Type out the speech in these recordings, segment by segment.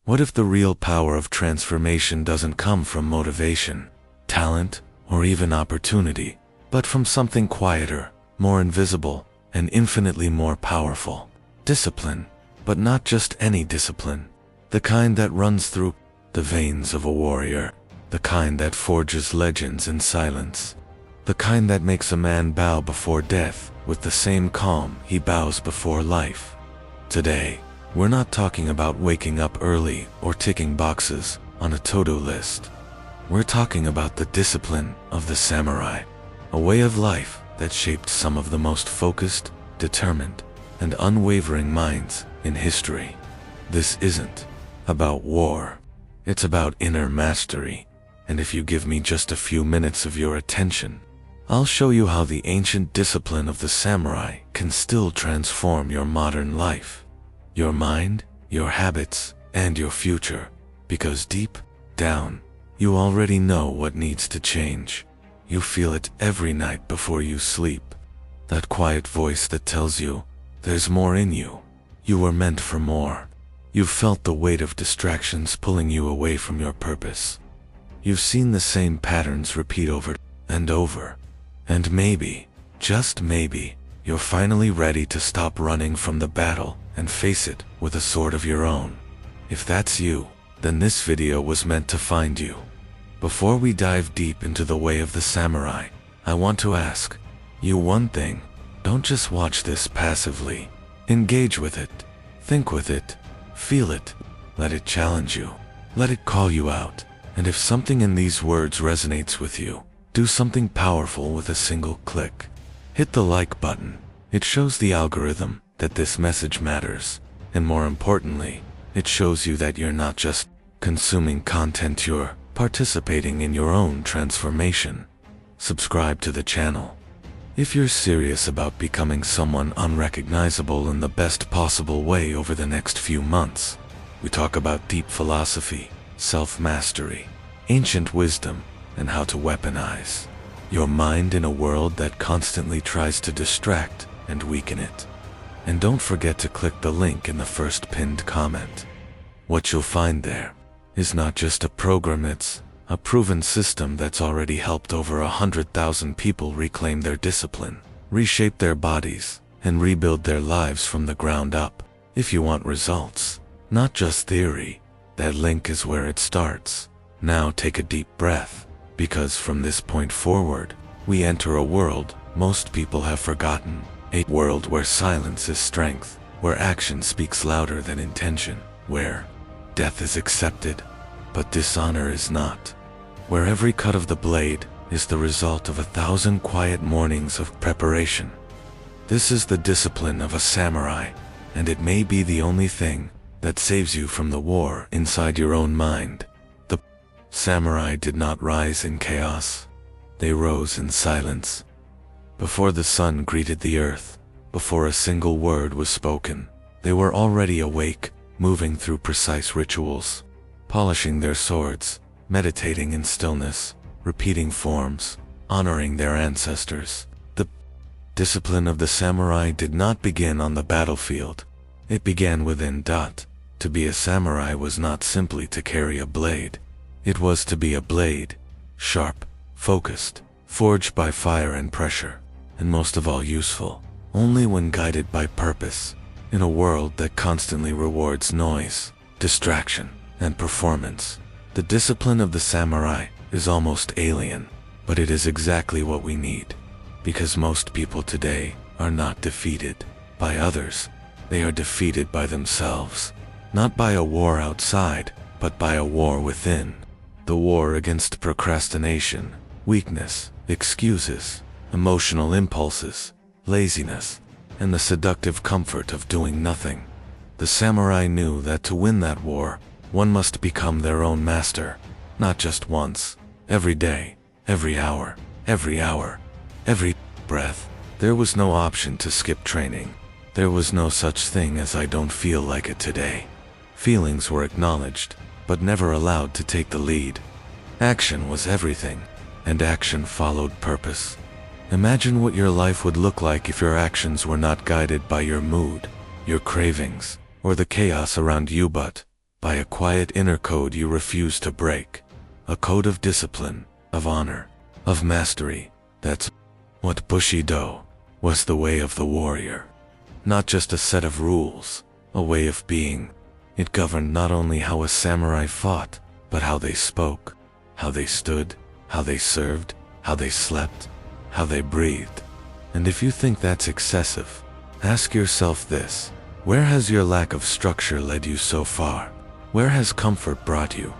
What if the real power of transformation doesn't come from motivation, talent, or even opportunity, but from something quieter, more invisible, and infinitely more powerful? Discipline. But not just any discipline. The kind that runs through the veins of a warrior. The kind that forges legends in silence. The kind that makes a man bow before death with the same calm he bows before life. Today, we're not talking about waking up early or ticking boxes on a to-do list. We're talking about the discipline of the samurai, a way of life that shaped some of the most focused, determined, and unwavering minds in history. This isn't about war. It's about inner mastery. And if you give me just a few minutes of your attention, I'll show you how the ancient discipline of the samurai can still transform your modern life, your mind, your habits, and your future. Because deep down, you already know what needs to change. You feel it every night before you sleep. That quiet voice that tells you, there's more in you. You were meant for more. You've felt the weight of distractions pulling you away from your purpose. You've seen the same patterns repeat over and over. And maybe, just maybe, you're finally ready to stop running from the battle and face it with a sword of your own. If that's you, then this video was meant to find you. Before we dive deep into the way of the samurai, I want to ask you one thing. Don't just watch this passively. Engage with it. Think with it. Feel it. Let it challenge you. Let it call you out. And if something in these words resonates with you, do something powerful with a single click. Hit the like button. It shows the algorithm that this message matters. And more importantly, it shows you that you're not just consuming content, you're participating in your own transformation. Subscribe to the channel. If you're serious about becoming someone unrecognizable in the best possible way over the next few months, we talk about deep philosophy, self-mastery, ancient wisdom, and how to weaponize your mind in a world that constantly tries to distract and weaken it. And don't forget to click the link in the first pinned comment. What you'll find there is not just a program, it's a proven system that's already helped over 100,000 people reclaim their discipline, reshape their bodies, and rebuild their lives from the ground up. If you want results, not just theory, that link is where it starts. Now take a deep breath, because from this point forward, we enter a world most people have forgotten. A world where silence is strength, where action speaks louder than intention, where death is accepted, but dishonor is not. Where every cut of the blade is the result of 1,000 quiet mornings of preparation. This is the discipline of a samurai, and it may be the only thing that saves you from the war inside your own mind. The samurai did not rise in chaos. They rose in silence. Before the sun greeted the earth, before a single word was spoken, they were already awake, moving through precise rituals, polishing their swords, meditating in stillness, repeating forms, honoring their ancestors. The discipline of the samurai did not begin on the battlefield. It began within. To be a samurai was not simply to carry a blade. It was to be a blade, sharp, focused, forged by fire and pressure, and most of all useful, only when guided by purpose. In a world that constantly rewards noise, distraction, and performance, the discipline of the samurai is almost alien, but it is exactly what we need. Because most people today are not defeated by others, they are defeated by themselves. Not by a war outside, but by a war within. The war against procrastination, weakness, excuses, emotional impulses, laziness, and the seductive comfort of doing nothing. The samurai knew that to win that war, one must become their own master, not just once, every day, every hour, every breath. There was no option to skip training. There was no such thing as I don't feel like it today. Feelings were acknowledged, but never allowed to take the lead. Action was everything, and action followed purpose. Imagine what your life would look like if your actions were not guided by your mood, your cravings, or the chaos around you, but by a quiet inner code you refuse to break. A code of discipline, of honor, of mastery. That's what Bushido was, the way of the warrior. Not just a set of rules, a way of being. It governed not only how a samurai fought, but how they spoke, how they stood, how they served, how they slept, how they breathed. And if you think that's excessive, ask yourself this: where has your lack of structure led you so far? Where has comfort brought you?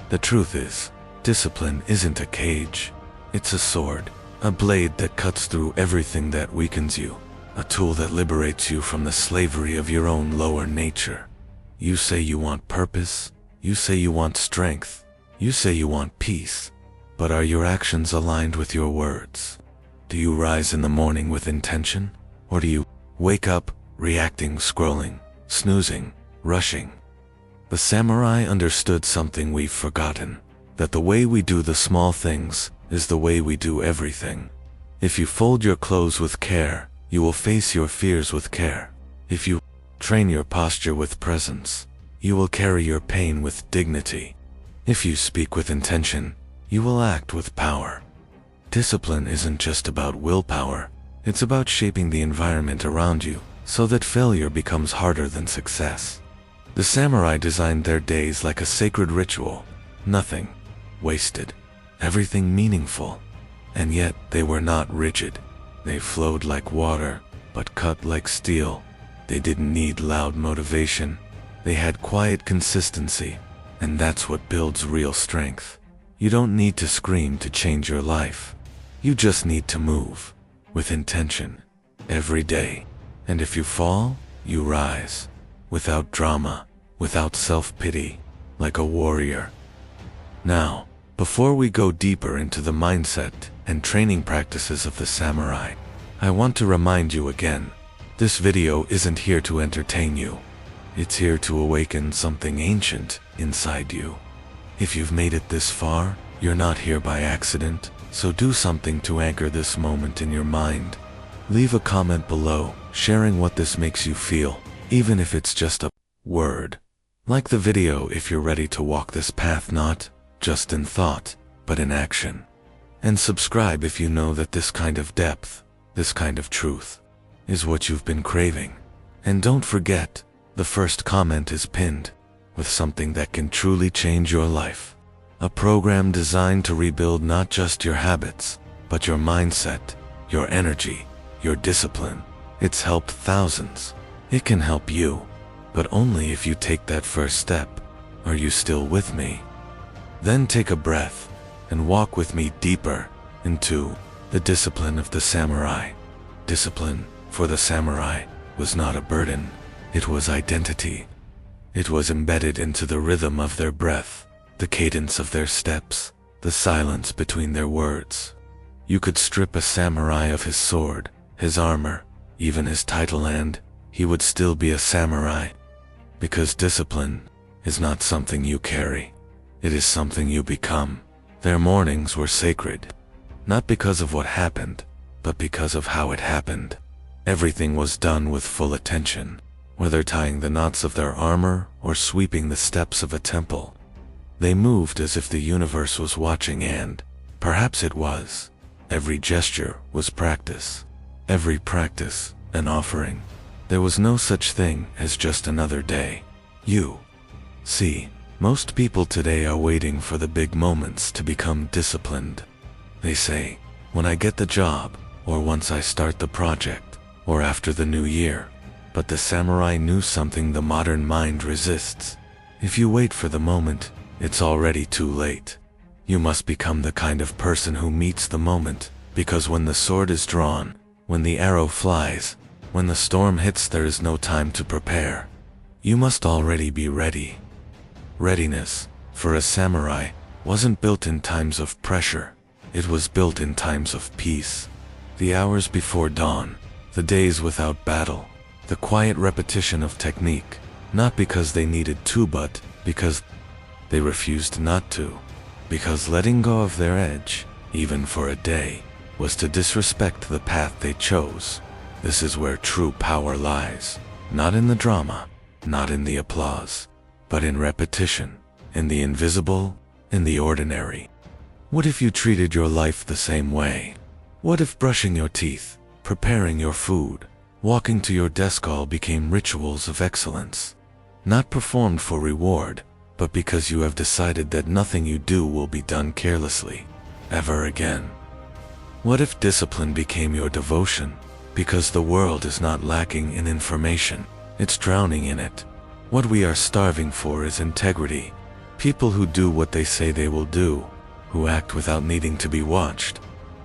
The truth is, discipline isn't a cage. It's a sword, a blade that cuts through everything that weakens you, a tool that liberates you from the slavery of your own lower nature. You say you want purpose, you say you want strength, you say you want peace, but are your actions aligned with your words? Do you rise in the morning with intention, or do you wake up reacting, scrolling, snoozing, rushing? The samurai understood something we've forgotten, that the way we do the small things is the way we do everything. If you fold your clothes with care, you will face your fears with care. If you train your posture with presence, you will carry your pain with dignity. If you speak with intention, you will act with power. Discipline isn't just about willpower, it's about shaping the environment around you so that failure becomes harder than success. The samurai designed their days like a sacred ritual. Nothing wasted, everything meaningful. And yet they were not rigid. They flowed like water, but cut like steel. They didn't need loud motivation. They had quiet consistency, and that's what builds real strength. You don't need to scream to change your life. You just need to move with intention every day. And if you fall, you rise. Without drama, without self-pity, like a warrior. Now, before we go deeper into the mindset and training practices of the samurai, I want to remind you again, this video isn't here to entertain you. It's here to awaken something ancient inside you. If you've made it this far, you're not here by accident, so do something to anchor this moment in your mind. Leave a comment below, sharing what this makes you feel, even if it's just a word. Like the video if you're ready to walk this path, not just in thought, but in action. And subscribe if you know that this kind of depth, this kind of truth, is what you've been craving. And don't forget, the first comment is pinned with something that can truly change your life. A program designed to rebuild not just your habits, but your mindset, your energy, your discipline. It's helped thousands. It can help you, but only if you take that first step. Are you still with me? Then take a breath and walk with me deeper into the discipline of the samurai. Discipline for the samurai was not a burden. It was identity. It was embedded into the rhythm of their breath, the cadence of their steps, the silence between their words. You could strip a samurai of his sword, his armor, even his title, and he would still be a samurai. Because discipline is not something you carry. It is something you become. Their mornings were sacred, not because of what happened, but because of how it happened. Everything was done with full attention, whether tying the knots of their armor or sweeping the steps of a temple. They moved as if the universe was watching, and perhaps it was. Every gesture was practice. Every practice an offering. There was no such thing as just another day. See, most people today are waiting for the big moments to become disciplined. They say, when I get the job, or once I start the project, or after the new year. But the samurai knew something the modern mind resists. If you wait for the moment, it's already too late. You must become the kind of person who meets the moment, because when the sword is drawn, when the arrow flies, when the storm hits, there is no time to prepare. You must already be ready. Readiness, for a samurai, wasn't built in times of pressure. It was built in times of peace. The hours before dawn, the days without battle, the quiet repetition of technique, not because they needed to, but because they refused not to. Because letting go of their edge, even for a day, was to disrespect the path they chose. This is where true power lies, not in the drama, not in the applause, but in repetition, in the invisible, in the ordinary. What if you treated your life the same way? What if brushing your teeth, preparing your food, walking to your desk all became rituals of excellence? Not performed for reward, but because you have decided that nothing you do will be done carelessly, ever again. What if discipline became your devotion, because the world is not lacking in information, it's drowning in it. What we are starving for is integrity. People who do what they say they will do, who act without needing to be watched,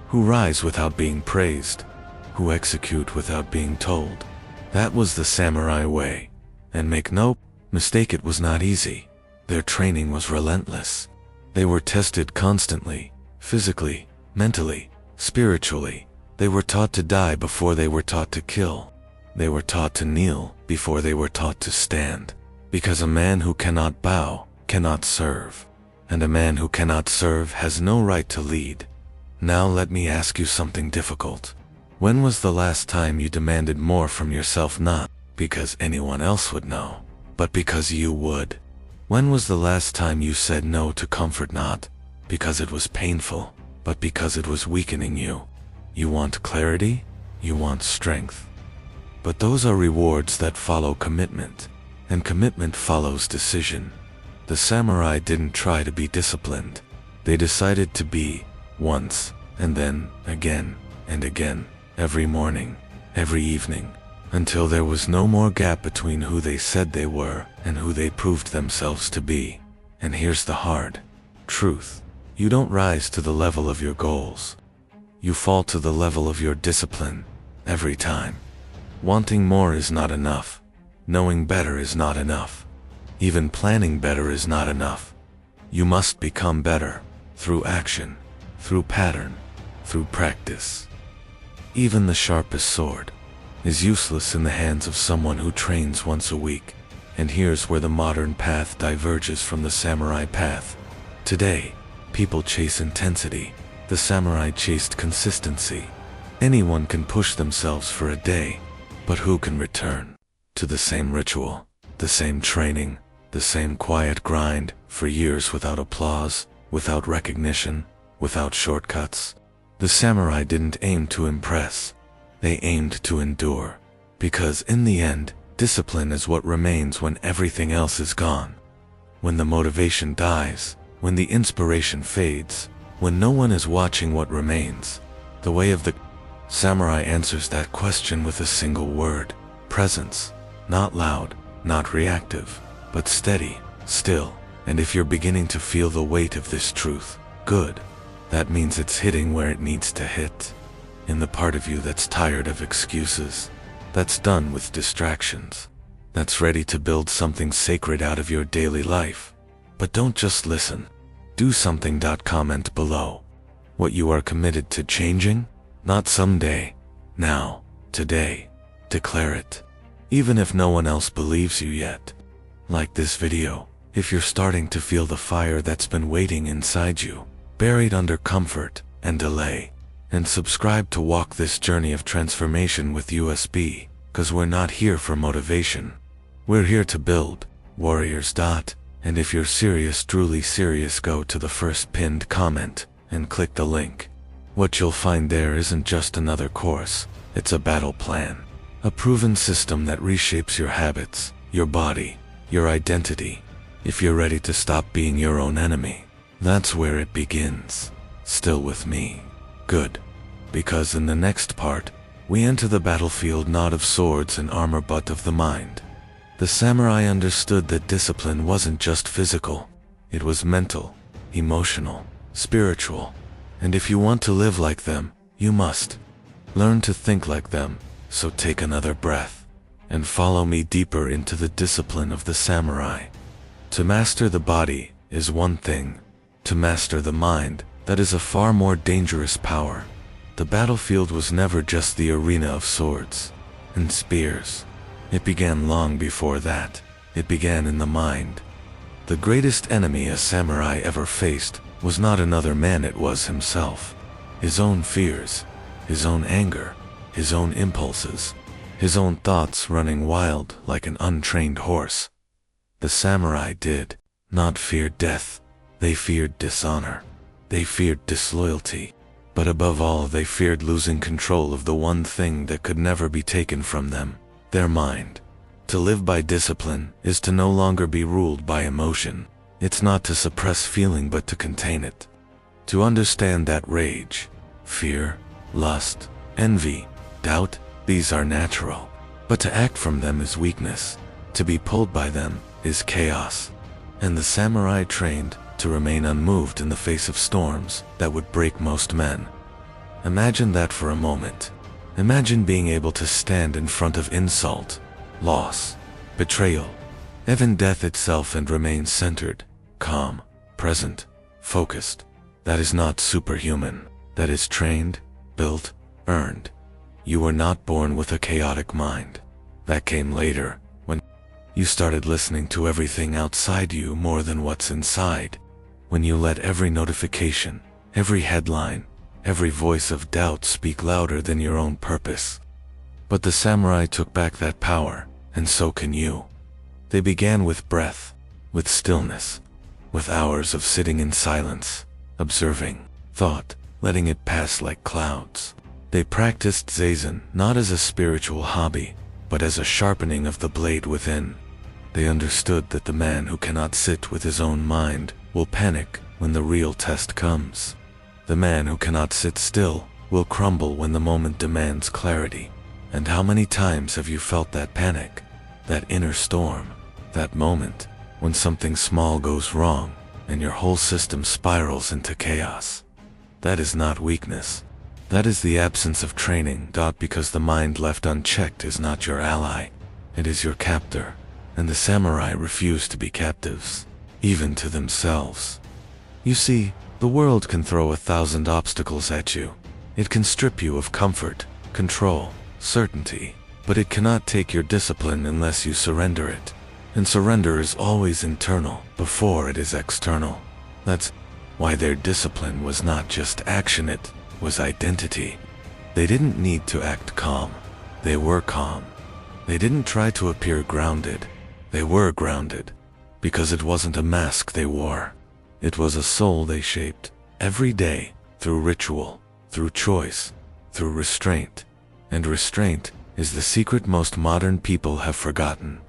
who rise without being praised, who execute without being told. That was the samurai way. And make no mistake, it was not easy. Their training was relentless. They were tested constantly, physically, mentally, spiritually. They were taught to die before they were taught to kill. They were taught to kneel before they were taught to stand. Because a man who cannot bow cannot serve. And a man who cannot serve has no right to lead. Now let me ask you something difficult. When was the last time you demanded more from yourself, not because anyone else would know, but because you would? When was the last time you said no to comfort, not because it was painful, but because it was weakening you? You want clarity, you want strength. But those are rewards that follow commitment, and commitment follows decision. The samurai didn't try to be disciplined. They decided to be, once, and then again, and again, every morning, every evening, until there was no more gap between who they said they were and who they proved themselves to be. And here's the hard truth. You don't rise to the level of your goals. You fall to the level of your discipline, every time. Wanting more is not enough. Knowing better is not enough. Even planning better is not enough. You must become better, through action, through pattern, through practice. Even the sharpest sword is useless in the hands of someone who trains once a week. And here's where the modern path diverges from the samurai path. Today, people chase intensity. The samurai chased consistency. Anyone can push themselves for a day, but who can return to the same ritual, the same training, the same quiet grind for years without applause, without recognition, without shortcuts? The samurai didn't aim to impress. They aimed to endure. Because in the end, discipline is what remains when everything else is gone. When the motivation dies, when the inspiration fades, when no one is watching, what remains? The way of the samurai answers that question with a single word: presence. Not loud, not reactive, but steady, still. And if you're beginning to feel the weight of this truth, good. That means it's hitting where it needs to hit. In the part of you that's tired of excuses, that's done with distractions, that's ready to build something sacred out of your daily life. But don't just listen. Do something. Comment below what you are committed to changing, not someday, now, today. Declare it. Even if no one else believes you yet. Like this video, if you're starting to feel the fire that's been waiting inside you, buried under comfort and delay. And subscribe to walk this journey of transformation with USB, cause we're not here for motivation. We're here to build warriors. And if you're serious, truly serious, go to the first pinned comment and click the link. What you'll find there isn't just another course, it's a battle plan. A proven system that reshapes your habits, your body, your identity. If you're ready to stop being your own enemy, that's where it begins. Still with me? Good. Because in the next part, we enter the battlefield not of swords and armor but of the mind. The samurai understood that discipline wasn't just physical. It was mental, emotional, spiritual. And if you want to live like them, you must learn to think like them. So take another breath and follow me deeper into the discipline of the samurai. To master the body is one thing. To master the mind, that is a far more dangerous power. The battlefield was never just the arena of swords and spears. It began long before that. It began in the mind. The greatest enemy a samurai ever faced was not another man, it was himself. His own fears, his own anger, his own impulses, his own thoughts running wild like an untrained horse. The samurai did not fear death. They feared dishonor. They feared disloyalty. But above all, they feared losing control of the one thing that could never be taken from them, their mind. To live by discipline is to no longer be ruled by emotion. It's not to suppress feeling but to contain it. To understand that rage, fear, lust, envy, doubt, these are natural. But to act from them is weakness. To be pulled by them is chaos. And the samurai trained to remain unmoved in the face of storms that would break most men. Imagine that for a moment. Imagine being able to stand in front of insult, loss, betrayal, even death itself and remain centered, calm, present, focused. That is not superhuman. That is trained, built, earned. You were not born with a chaotic mind. That came later, when you started listening to everything outside you more than what's inside. When you let every notification, every headline, every voice of doubt speak louder than your own purpose. But the samurai took back that power, and so can you. They began with breath, with stillness, with hours of sitting in silence, observing, thought, letting it pass like clouds. They practiced zazen not as a spiritual hobby, but as a sharpening of the blade within. They understood that the man who cannot sit with his own mind will panic when the real test comes. The man who cannot sit still will crumble when the moment demands clarity. And how many times have you felt that panic, that inner storm, that moment when something small goes wrong and your whole system spirals into chaos? That is not weakness. That is the absence of training. Because the mind left unchecked is not your ally, it is your captor. And the samurai refuse to be captives, even to themselves. You see, the world can throw 1,000 obstacles at you. It can strip you of comfort, control, certainty, but it cannot take your discipline unless you surrender it. And surrender is always internal before it is external. That's why their discipline was not just action, it was identity. They didn't need to act calm. They were calm. They didn't try to appear grounded. They were grounded. Because it wasn't a mask they wore. It was a soul they shaped every day through ritual, through choice, through restraint. And restraint is the secret most modern people have forgotten.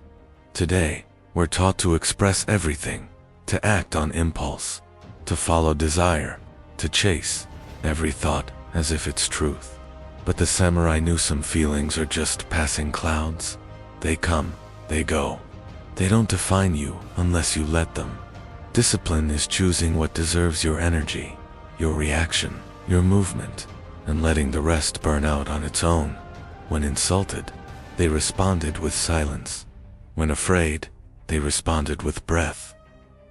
Today, we're taught to express everything, to act on impulse, to follow desire, to chase every thought as if it's truth. But the samurai knew some feelings are just passing clouds. They come, they go. They don't define you unless you let them. Discipline is choosing what deserves your energy, your reaction, your movement, and letting the rest burn out on its own. When insulted, they responded with silence. When afraid, they responded with breath.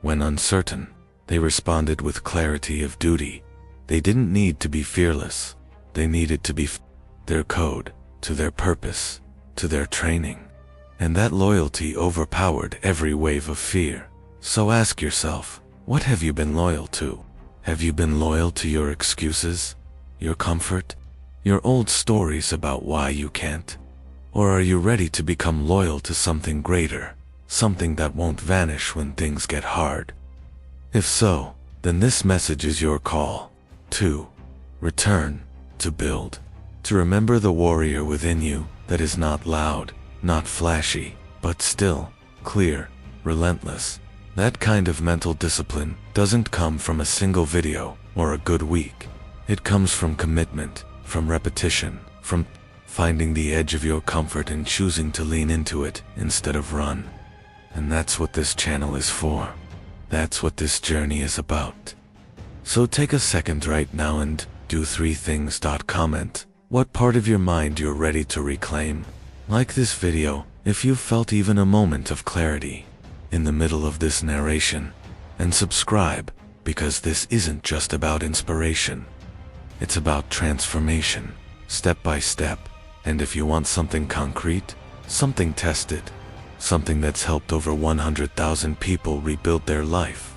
When uncertain, they responded with clarity of duty. They didn't need to be fearless. They needed to be their code, to their purpose, to their training. And that loyalty overpowered every wave of fear. So ask yourself, what have you been loyal to? Have you been loyal to your excuses, your comfort, your old stories about why you can't? Or are you ready to become loyal to something greater, something that won't vanish when things get hard? If so, then this message is your call. To return, to build, to remember the warrior within you that is not loud, not flashy, but still, clear, relentless. That kind of mental discipline doesn't come from a single video or a good week. It comes from commitment, from repetition, from finding the edge of your comfort and choosing to lean into it instead of run. And that's what this channel is for. That's what this journey is about. So take a second right now and do 3 things. Comment what part of your mind you're ready to reclaim. Like this video if you've felt even a moment of clarity in the middle of this narration, and subscribe, because this isn't just about inspiration. It's about transformation, step by step. And if you want something concrete, something tested, something that's helped over 100,000 people rebuild their life,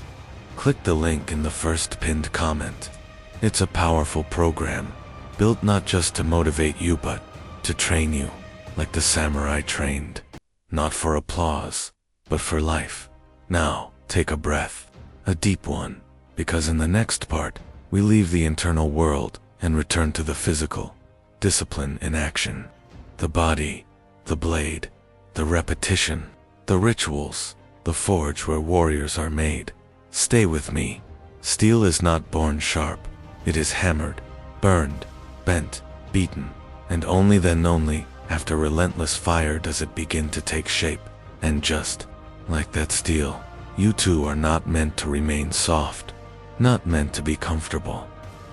click the link in the first pinned comment. It's a powerful program, built not just to motivate you but to train you, like the samurai trained, not for applause, but for life. Now, take a breath, a deep one, because in the next part, we leave the internal world and return to the physical. Discipline in action. The body, the blade, the repetition, the rituals, the forge where warriors are made. Stay with me. Steel is not born sharp. It is hammered, burned, bent, beaten, and only then only, after relentless fire, does it begin to take shape. And just like that steel, you too are not meant to remain soft, not meant to be comfortable.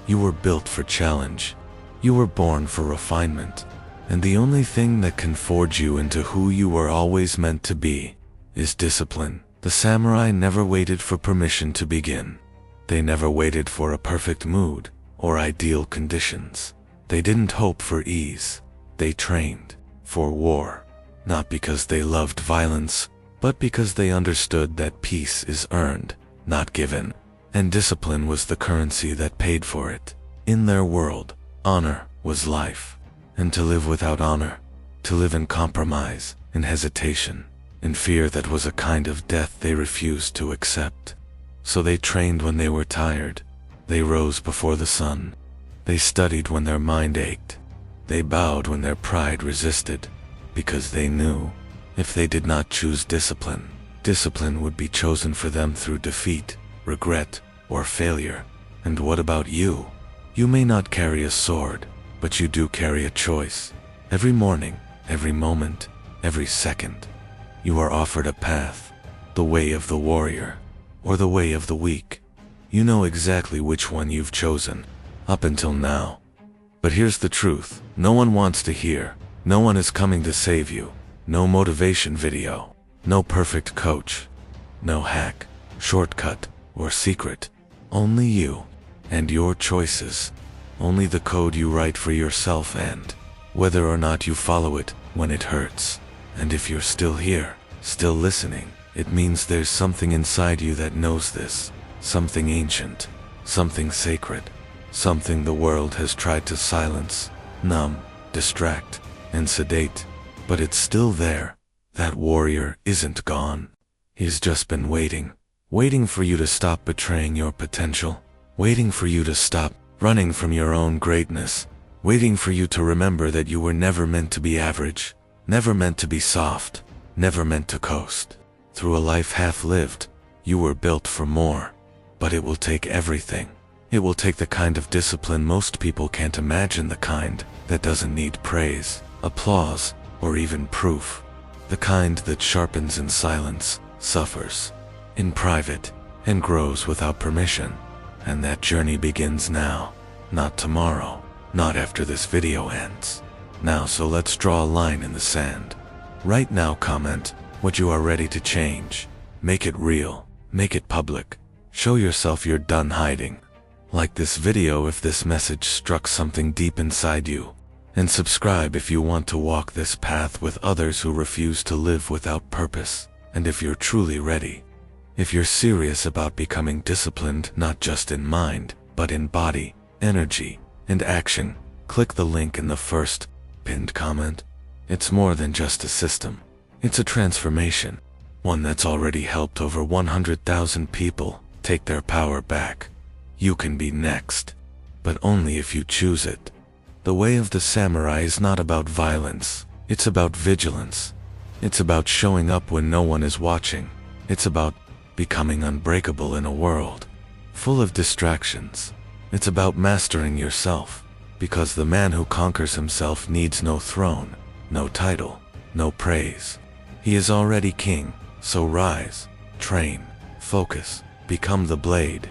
You were built for challenge. You were born for refinement. And the only thing that can forge you into who you were always meant to be is discipline. The samurai never waited for permission to begin. They never waited for a perfect mood or ideal conditions. They didn't hope for ease. They trained for war, not because they loved violence, but because they understood that peace is earned, not given. And discipline was the currency that paid for it. In their world, honor was life. And to live without honor, to live in compromise, in hesitation, in fear, that was a kind of death they refused to accept. So they trained when they were tired. They rose before the sun. They studied when their mind ached. They bowed when their pride resisted, because they knew if they did not choose discipline, discipline would be chosen for them through defeat, regret, or failure. And what about you? You may not carry a sword, but you do carry a choice. Every morning, every moment, every second, you are offered a path, the way of the warrior, or the way of the weak. You know exactly which one you've chosen, up until now. But here's the truth, no one wants to hear, no one is coming to save you. No motivation video, no perfect coach, no hack, shortcut, or secret. Only you, and your choices. Only the code you write for yourself, and whether or not you follow it when it hurts. And if you're still here, still listening, it means there's something inside you that knows this. Something ancient, something sacred, something the world has tried to silence, numb, distract, and sedate. But it's still there. That warrior isn't gone. He's just been waiting. Waiting for you to stop betraying your potential. Waiting for you to stop running from your own greatness. Waiting for you to remember that you were never meant to be average. Never meant to be soft. Never meant to coast. Through a life half lived, you were built for more. But it will take everything. It will take the kind of discipline most people can't imagine, the kind that doesn't need praise, applause, or even proof. The kind that sharpens in silence, suffers in private, and grows without permission. And that journey begins now, not tomorrow, not after this video ends. Now, so let's draw a line in the sand. Right now, comment what you are ready to change. Make it real, make it public. Show yourself you're done hiding. Like this video if this message struck something deep inside you. And subscribe if you want to walk this path with others who refuse to live without purpose. And if you're truly ready, if you're serious about becoming disciplined not just in mind, but in body, energy, and action, click the link in the first pinned comment. It's more than just a system. It's a transformation. One that's already helped over 100,000 people take their power back. You can be next, but only if you choose it. The way of the samurai is not about violence. It's about vigilance. It's about showing up when no one is watching. It's about becoming unbreakable in a world full of distractions. It's about mastering yourself, because the man who conquers himself needs no throne, no title, no praise. He is already king, so rise, train, focus, become the blade